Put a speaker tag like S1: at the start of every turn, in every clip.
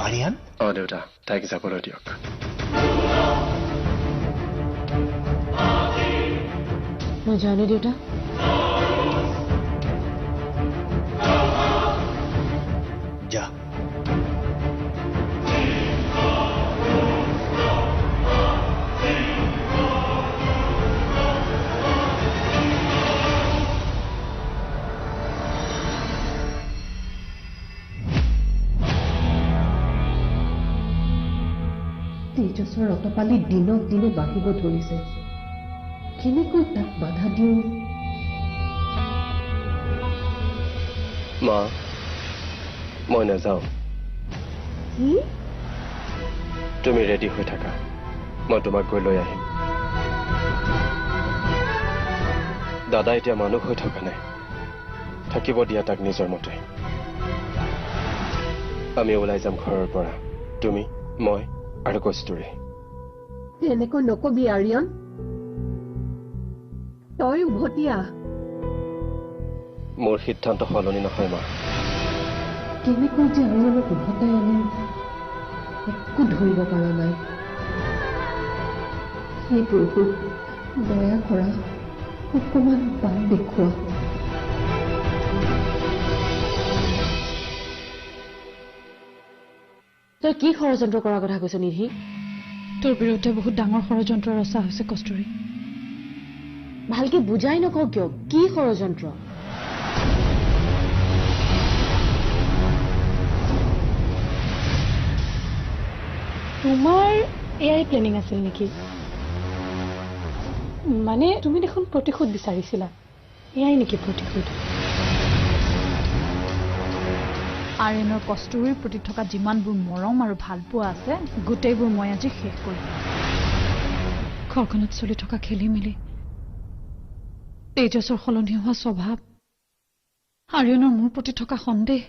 S1: আৰিয়ান
S2: দেউতা তাইক যাবলৈ দিয়ক
S3: মই জানো দেউতা
S1: যা
S3: তেজছৰ অটপালি দিনক দিনে বাঢ়িব ধৰিছে কেনেকৈ তাক বাধা দিওঁ
S2: মা মই নাযাওঁ তুমি ৰেডি হৈ থাকা মই তোমাক গৈ লৈ আহিম দাদা এতিয়া মানুহ হৈ থকা নাই থাকিব দিয়া তাক নিজৰ মতে আমি ওলাই যাম ঘৰৰ পৰা তুমি মই আৰু কস্তুৰী
S3: এনেকৈ নকবি আৰিয়ান তই উভতি আহ
S2: মোৰ সিদ্ধান্ত সলনি নহয় মা
S3: কেনেকৈ যে আৰিয়ানক উভতাই আনিম একো ধৰিব পৰা নাই সেই প্ৰভু দয়া কৰা অকণমান বাট দেখুওৱা তই কি ষড়যন্ত্ৰ কৰাৰ কথা কৈছ নিধি
S4: তোৰ বিৰুদ্ধে বহুত ডাঙৰ ষড়যন্ত্ৰ ৰচা হৈছে কস্তুৰী
S3: ভালকে বুজাই নকওঁ কিয় কি ষড়যন্ত্ৰ
S4: তোমাৰ এয়াই প্লেনিং আছিল নেকি মানে তুমি দেখোন প্ৰতিশোধ বিচাৰিছিলা এয়াই নেকি প্ৰতিশোধ আৰিয়ানৰ কস্তুৰীৰ প্ৰতি থকা যিমানবোৰ মৰম আৰু ভালপোৱা আছে গোটেইবোৰ মই আজি শেষ কৰিম ঘৰখনত চলি থকা খেলি মেলি তেজছৰ সলনি হোৱা স্বভাৱ আৰিয়ানৰ মোৰ প্ৰতি থকা সন্দেহ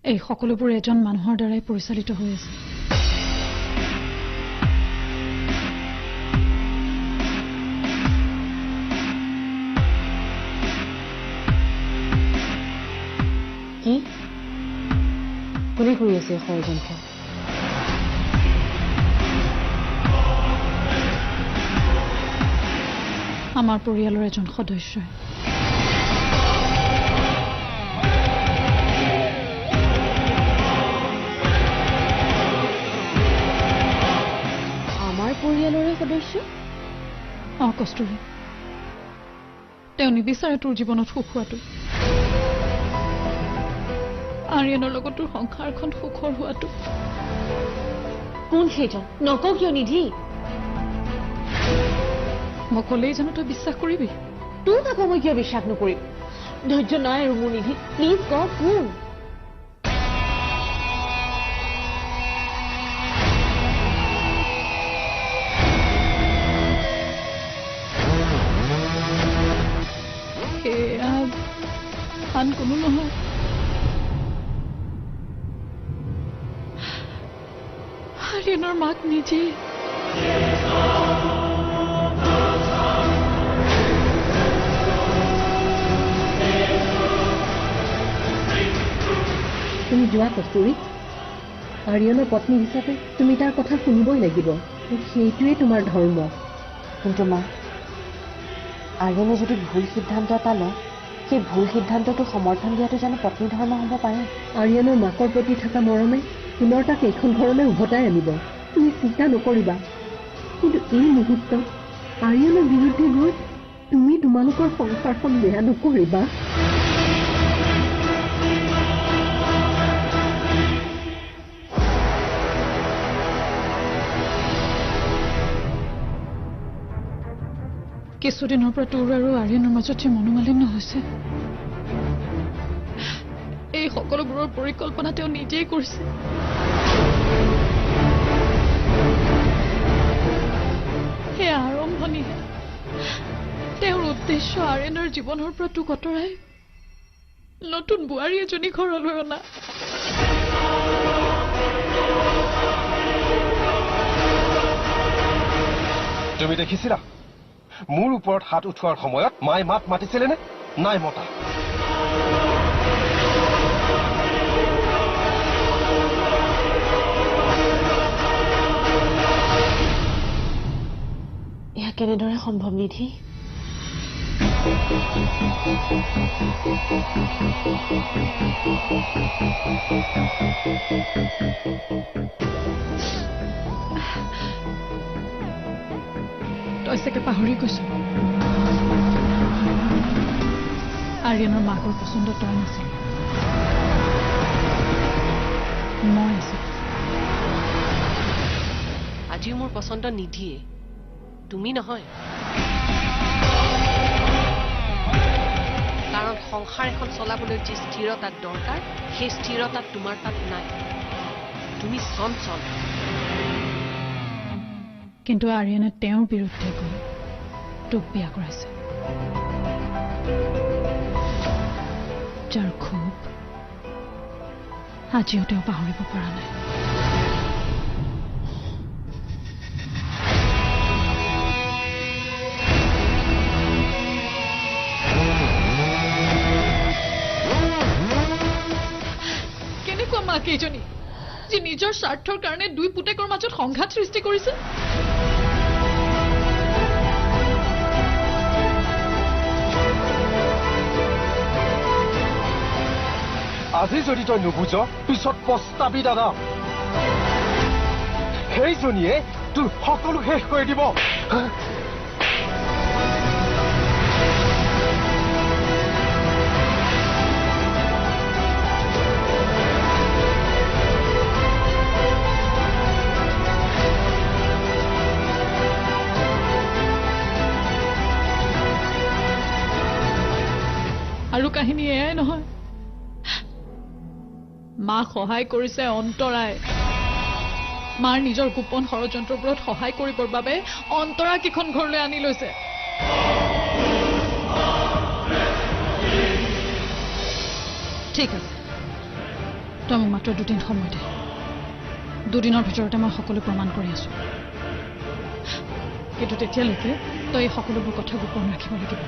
S4: এই সকলোবোৰ এজন মানুহৰ দ্বাৰাই পৰিচালিত হৈ আছে
S3: কি কোনে কৰি আছে ষড়যন্ত্ৰ
S4: আমাৰ পৰিয়ালৰ এজন সদস্যই
S3: আমাৰ পৰিয়ালৰে সদস্য
S4: কস্তুৰী তেওঁ নিবিচাৰে তোৰ জীৱনত সুখ হোৱাটো আৰিয়ানৰ লগত তোৰ সংসাৰখন সুখৰ হোৱাটো
S3: কোন সেইজন নকওঁ কিয় নিধি
S4: মই ক'লেই জানো তই বিশ্বাস কৰিবি
S3: তোক আকৌ মই কিয় বিশ্বাস নকৰিম ধৈৰ্য নাই আৰু মোৰ নিধি প্লিজ ক কোন
S4: সেয়া আন কোনো নহয় আৰিয়ানৰ মাক নিজেই
S3: তুমি যোৱা কস্তুৰী আৰিয়ানৰ পত্নী হিচাপে তুমি তাৰ কথা শুনিবই লাগিব সেইটোৱে তোমাৰ ধৰ্ম কিন্তু মা আৰিয়ানে যদি ভুল সিদ্ধান্ত এটা লয় সেই ভুল সিদ্ধান্তটো সমৰ্থন দিয়াটো জানো পত্নী ধৰ্ম হ'ব পাৰে আৰিয়ানৰ মাকৰ প্ৰতি থকা মৰমে পুনৰ তাক এইখন ঘৰলৈ উভতাই আনিব তুমি চিন্তা নকৰিবা কিন্তু এই মুহূৰ্তত আৰিয়ানৰ বিৰুদ্ধে গৈ তুমি তোমালোকৰ সংসাৰখন বেয়া নকৰিবা
S4: কিছুদিনৰ পৰা তোৰ আৰু আৰিয়ানৰ মাজত যে মনোমালিন্য হৈছে এই সকলোবোৰৰ পৰিকল্পনা তেওঁ নিজেই কৰিছে সেই আৰম্ভণিহে তেওঁৰ উদ্দেশ্য আৰিয়ানৰ জীৱনৰ পৰা তোক আঁতৰাই নতুন বোৱাৰী এজনী ঘৰলৈ অনা
S2: তুমি দেখিছিলা মোৰ ওপৰত হাত উঠোৱাৰ সময়ত মাই মাত মাতিছিলে নে নাই মতা
S3: কেনেদৰে সম্ভৱ নিধি?
S4: তই চাগে পাহৰি গৈছ আৰ্যনৰ মাকৰ পচন্দ তই নাছিল, মই আছিলো।
S5: আজিও মোৰ পচন্দ নিধিয়ে, তুমি নহয়। কাৰণ সংসাৰ এখন চলাবলৈ যি স্থিৰতাত দৰকাৰ সেই স্থিৰতাত তোমাৰ তাত নাই। তুমি চঞ্চল।
S4: কিন্তু আৰ্যনে তেওঁৰ বিৰুদ্ধে গৈ তোক বিয়া কৰাইছে, যাৰ খুব আজিও তেওঁ পাহৰিব পৰা নাই। কেনেকুৱা মা কেইজনী যি নিজৰ স্বাৰ্থৰ কাৰণে দুই পুতেকৰ মাজত সংঘাত সৃষ্টি কৰিছে?
S2: আজি যদি তই নুবুজ পিছত পস্তাবি দাদা। সেইজনীয়ে তোৰ সকলো শেষ কৰি দিব।
S4: আৰু কাহিনী এয়াই নহয়, মা সহায় কৰিছে অন্তৰাই। মাৰ নিজৰ গোপন ষড়যন্ত্ৰবোৰত সহায় কৰিবৰ বাবে অন্তৰা কেইখন ঘৰলৈ আনি লৈছে। ঠিক আছে, তই মোক মাত্ৰ 2 দিন সময় দে। 2 দিনৰ ভিতৰতে মই সকলো প্ৰমাণ কৰি আছো। কিন্তু তেতিয়ালৈকে তই এই সকলোবোৰ কথা গোপন ৰাখিব লাগিব।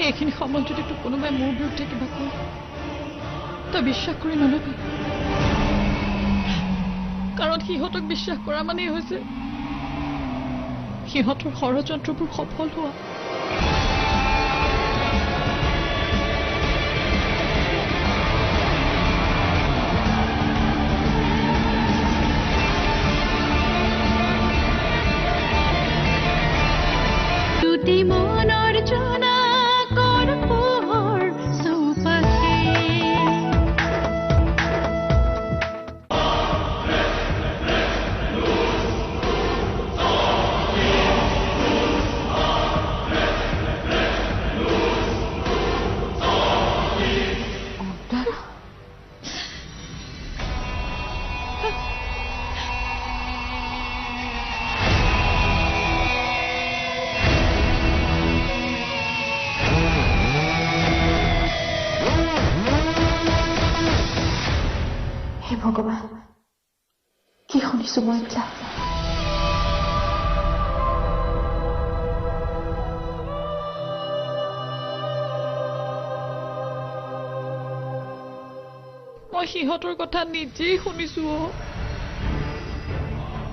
S4: এইখিনি সময়ত যদি তোক কোনোবাই মোৰ বিৰুদ্ধে কিবা কয় তই বিশ্বাস কৰি নলবি, কাৰণ সিহঁতক বিশ্বাস কৰা মানেই হৈছে সিহঁতৰ ষড়যন্ত্ৰবোৰ সফল হোৱা।
S3: ভগৱান, কি শুনিছো মই এতিয়া?
S4: মই সিহঁতৰ কথা নিজেই শুনিছো।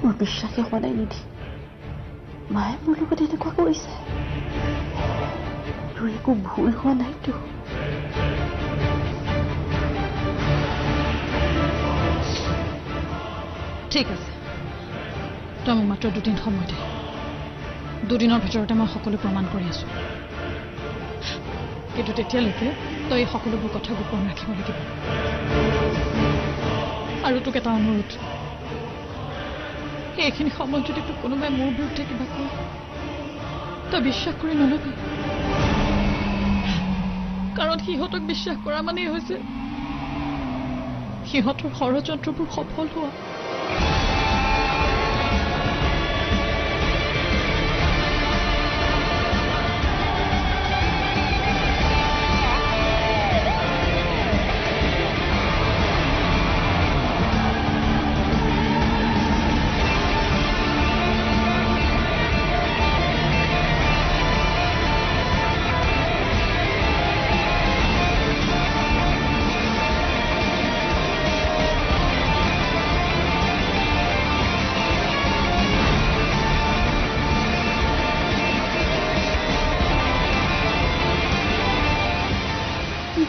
S3: মোৰ বিশ্বাসে হোৱা নাই নিধি, মায়ে মোৰ লগত এনেকুৱা কৰিছে। তোৰ একো ভুল হোৱা নাইতো?
S4: ঠিক আছে, তই মোক মাত্ৰ 2 দিন সময় দে। 2 দিনৰ ভিতৰতে মই সকলো প্ৰমাণ কৰি আছো। কিন্তু তেতিয়ালৈকে তই এই সকলোবোৰ কথা গোপন ৰাখিব লাগিব। আৰু তোক এটা অনুৰোধ, এইখিনি সময়ত যদি তোক কোনোবাই মোৰ বিৰুদ্ধে কিবা কয় তই বিশ্বাস কৰি নলবি, কাৰণ সিহঁতক বিশ্বাস কৰা মানেই হৈছে সিহঁতৰ ষড়যন্ত্ৰবোৰ সফল হোৱা।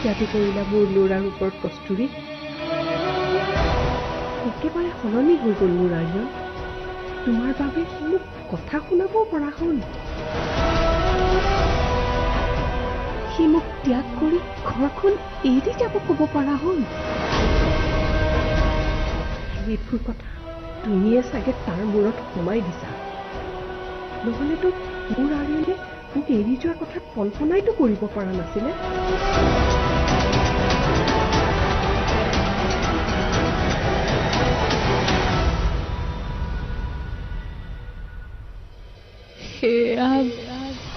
S3: ত্যাগী কৰিলা মোৰ ল'ৰাৰ ওপৰত কস্তুৰী একেবাৰে সলনি হৈ গ'ল মোৰ আৰ্যন তোমাৰ বাবে মোক কথা শুনাব পৰা হ'ল সি মোক ত্যাগ কৰি ঘৰখন এৰি যাব ক'ব পৰা হ'ল এইবোৰ কথা তুমিয়ে চাগে তাৰ মূৰত সোমাই দিছা নহ'লেতো মোৰ আৰ্যনে মোক এৰি যোৱাৰ কথা কল্পনাইতো কৰিব পৰা নাছিলে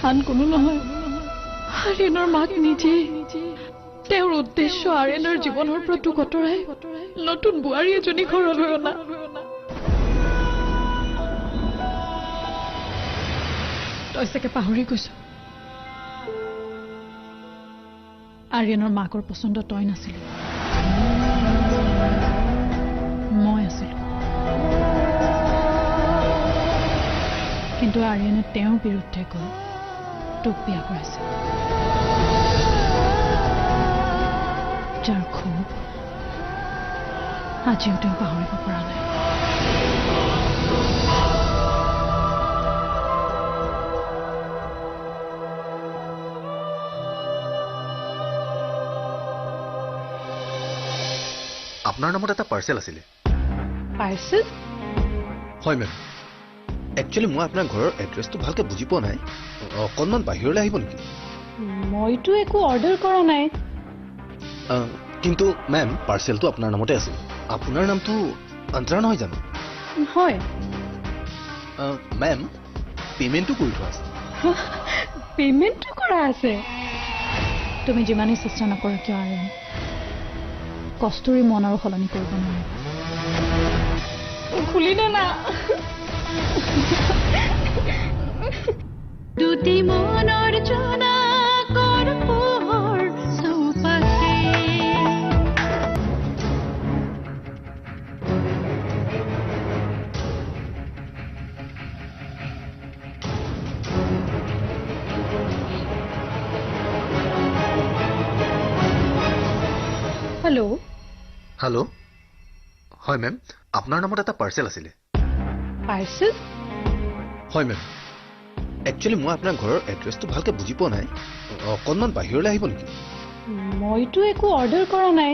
S4: আন কোনো নহয় আৰ্যনৰ মাক নিজে তেওঁৰ উদ্দেশ্য আৰ্যনৰ জীৱনৰ পৰা তোক আঁতৰাই নতুন বোৱাৰী এজনী ঘৰলৈ অনা তই চাগে পাহৰি গৈছ আৰ্যনৰ মাকৰ পচন্দ তই নাছিলি মই আছিলো কিন্তু আৰ্যনে তেওঁৰ বিৰুদ্ধে গৈ তোক বিয়া কৰাইছে যাৰ ক্ষোভ আজিও তেওঁ পাহৰিব পৰা নাই
S1: আপোনাৰ নামত এটা পাৰ্চেল আছিলে
S4: পাৰ্চেল
S1: হয় মেম একচুৱেলি মই আপোনাৰ ঘৰৰ এড্ৰেছটো ভালকৈ বুজি পোৱা নাই অকণমান বাহিৰলৈ আহিব নেকি
S4: মইতো একো অৰ্ডাৰ কৰা নাই
S1: কিন্তু মেম পাৰ্চেলটো আপোনাৰ নামতে আছিল আপোনাৰ নামটো অন্তৰা নহয় জানো
S4: হয়
S1: মেম পে'মেণ্টটো কৰি থোৱা আছে
S4: পে'মেণ্টটো কৰা আছে তুমি যিমানেই চেষ্টা নকৰা কিয় আৰ্যন কস্তুৰী মন আৰু সলনি কৰিব নোৱাৰে খুলি দে না দুটি মনৰ জনাকৰ পোহৰ চৌপাশে হেল্ল'
S1: হেল্ল' হয় মেম আপোনাৰ নামত এটা পাৰ্চেল আছিলে
S4: পাৰ্চেল
S1: হয় মেম একচুৱেলি মই আপোনাৰ ঘৰৰ এড্ৰেছটো ভালকৈ বুজি পোৱা নাই অকণমান বাহিৰলৈ আহিব নেকি
S4: মইতো একো অৰ্ডাৰ কৰা নাই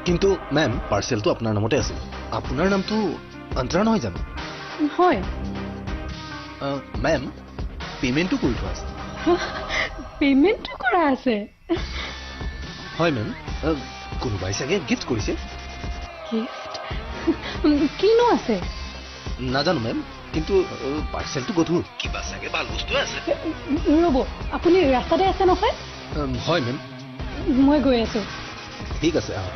S1: কিন্তু মেম পাৰ্চেলটো আপোনাৰ নামতে আছিল আপোনাৰ নামটো অন্তৰা নহয় জানো
S4: হয়
S1: মেম পে'মেণ্টটো কৰি থোৱা আছে
S4: পে'মেণ্টটো কৰা আছে
S1: হয় মেম কোনোবাই চাগে গিফ্ট কৰিছে
S4: গিফ্ট কিনো আছে
S1: নাজানো মেম কিন্তু পাৰ্চেলটো গধুৰ কিবা চাগে ভাল বস্তু আছে
S4: ৰ'ব আপুনি ৰাস্তাতে আছে নহয়
S1: হয় মেম
S4: মই গৈ আছো
S1: ঠিক আছে আহক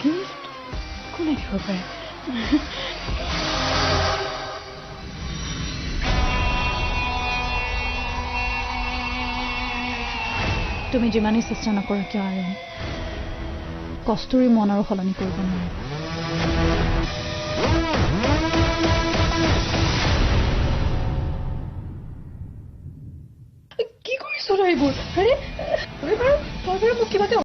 S4: গিফ্ট কোনে দিব পাৰে তুমি যিমানেই চেষ্টা নকৰা কিয় আৰ্যন কস্তুৰী মন আৰু সলনি কৰিব নোৱাৰে কি কৰিছ তই এইবোৰ আৰে তই বাৰু মোক কিবাকে